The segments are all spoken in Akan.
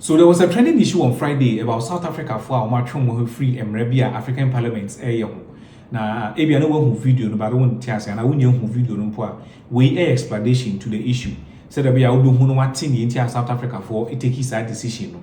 So there was a trending issue on Friday about South Africa for our matchroom free Emrebia African Parliament na ebi no one video no but won tiase na won hu video no po a we explanation to the issue said that we are obi hu no what in the South Africa for it take his decision no.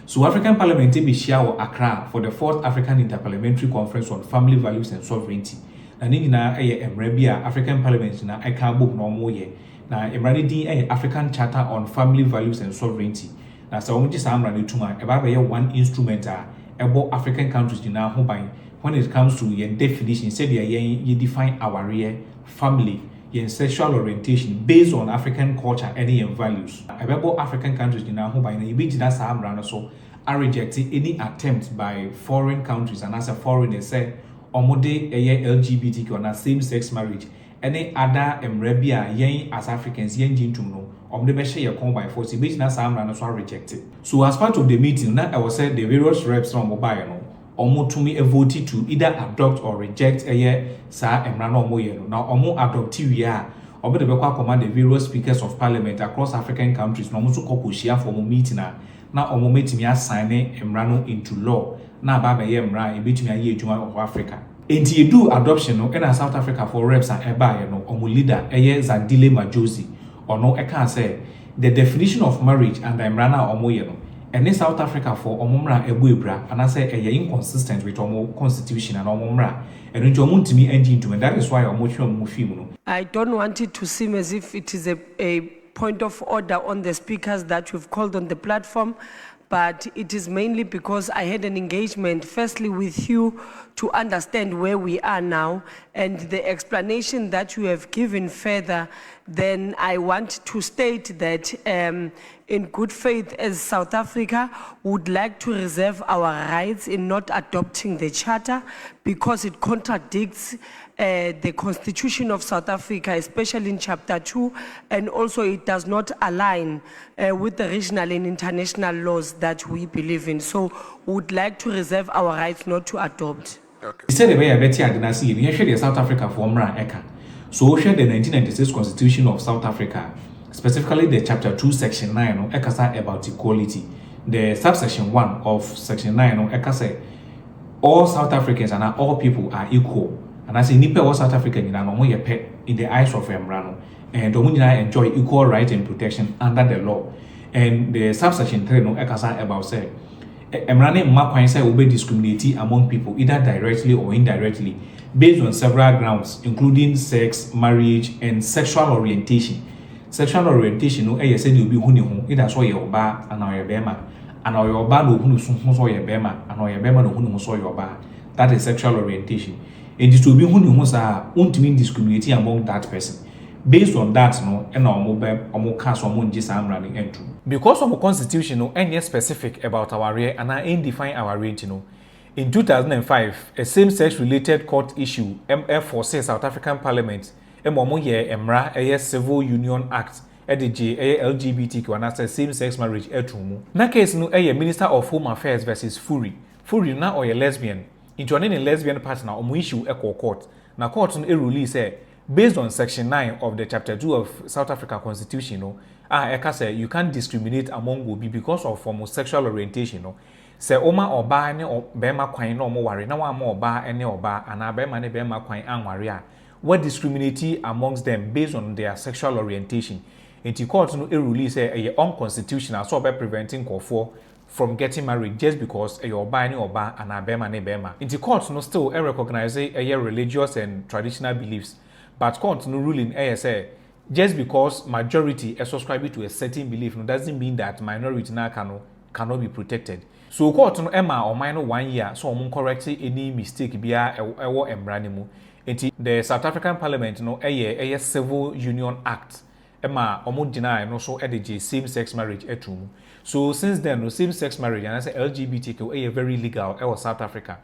So African Parliament be share Accra for the 4th African Inter-Parliamentary Conference on Family Values and Sovereignty. Na ni na Emrebia African Parliament na eka book no mo ye. Na emrani din African Charter on Family Values and Sovereignty. Na so omo gisa amrani tuma e ba be one instrument about African countries now when it comes to your definition, say you define our family, your sexual orientation based on African culture and values. About African countries now you be that's so are rejecting any attempt by foreign countries and as a foreigner say omode LGBTQ and same-sex marriage. Any other emrebia yen as Africans yen jintum no the best year come by force which na some so rejected. So as part of the meeting now I was said the various reps from mobile no to me voted to either adopt or reject a year sa emra no mo ye no now adopt we are omo the bekwa command the various speakers of parliament across African countries no so kokoshia for meeting na omo metimi assign emra no into law na ba be ye emra e betimi aye adwuma of Africa. Enti edu adoption no in South Africa for reps and eba no omo leader Zandile Majosi or no can say the definition of marriage and the emrana omo ye no and in South Africa for omomra ebuebra and I say inconsistent with omo constitution and omomra and into omuntimi engine to and that is why omo no. I don't want it to seem as if it is a point of order on the speakers that you've called on the platform, but it is mainly because I had an engagement firstly with you to understand where we are now and the explanation that you have given further. Then I want to state that in good faith as South Africa would like to reserve our rights in not adopting the charter because it contradicts the Constitution of South Africa, especially in Chapter 2, and also it does not align with the regional and international laws that we believe in. So we would like to reserve our rights not to adopt. Okay. He said the way I bet you didn't see the South Africa for Eka. So we share the 1996 Constitution of South Africa, specifically the Chapter 2, Section 9, Eka about equality. The subsection 1 of Section 9, Eka say all South Africans and all people are equal. And I say nipa was South African in the eyes of Emrano, and Domunina enjoy equal right and protection under the law. And the subsection 3 no ekasa about say Emrane Makwan say will be discriminating among people either directly or indirectly based on several grounds, including sex, marriage, and sexual orientation. Sexual orientation no said you'll be huni either so your bar and our bema, and our yoba no hunu so your bema, and our bema no hunu so your bar. That is sexual orientation. And it will be who sa ultimately discriminating among that person. Based on that, no, and our mobile cast or just running into. Because of the constitution, no, any specific about our rear and I ain't define our range, no. In 2005, a same-sex related court issue, MF4 South African Parliament, Emra, a Civil Union Act, EDJ, LGBTQ, and as a same-sex marriage, etumu. Na case no, a Minister of Home Affairs versus Fury na or a lesbian. Into an lesbian partner or issue equal court. Now court on a release based on section 9 of the chapter 2 of South Africa Constitution, say you can't discriminate among Gobi because of homosexual orientation. Say Oma or ba any or bema quine no more worry. Now I'm more ba any or ba and I bema ne bema quine and warrior. What discriminate amongst them based on their sexual orientation. Into court no a release a unconstitutional so by preventing call for from getting married just because a oba or ba and a bema ne bema. In the court no still recognize a religious and traditional beliefs, but court no ruling say just because majority subscribe to a certain belief no doesn't mean that minority now cannot be protected. So court no Emma or minor 1 year so correct any mistake bia ewo emranimu. The South African Parliament no a Civil Union Act Emma omodina no so edge same-sex marriage etum. So since then, no same-sex marriage and I say LGBTQ are very legal in South Africa.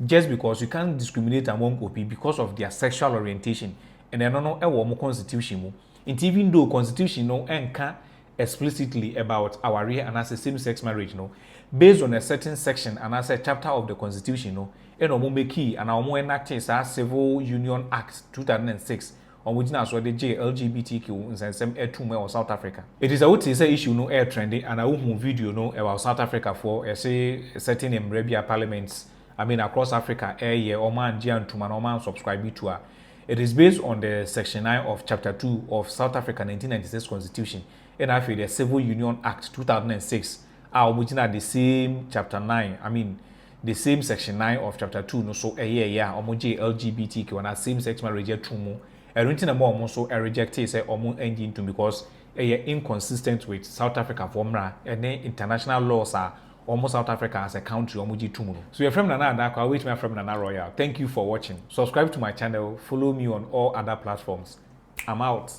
Just because you can't discriminate among OP because of their sexual orientation. And then no more constitution. And even though constitution no enca explicitly about our real and as a same-sex marriage no, based on a certain section and as a chapter of the constitution no, and make key and our more enacting Civil Union Act 2006 omujina so de J LGBTQ nsensem etum e South Africa. It is a what is issue no air trending and a who video no about South Africa for say certain Arabia parliaments I mean across Africa year Oman Gian to man Oman subscribe to her. It is based on the section 9 of chapter 2 of South Africa 1996 constitution and I feel the Civil Union Act 2006 are the same chapter 9 I mean the same section 9 of chapter 2 no so omoje LGBTQ and same sex marriage tumu everything about also reject say omo engine to because inconsistent with South Africa formula and international laws are almost South Africa as a country omoji tumu. So your friend Nana Adako, wait my friend Nana Royal. Thank you for watching. Subscribe to my channel, follow me on all other platforms. I'm out.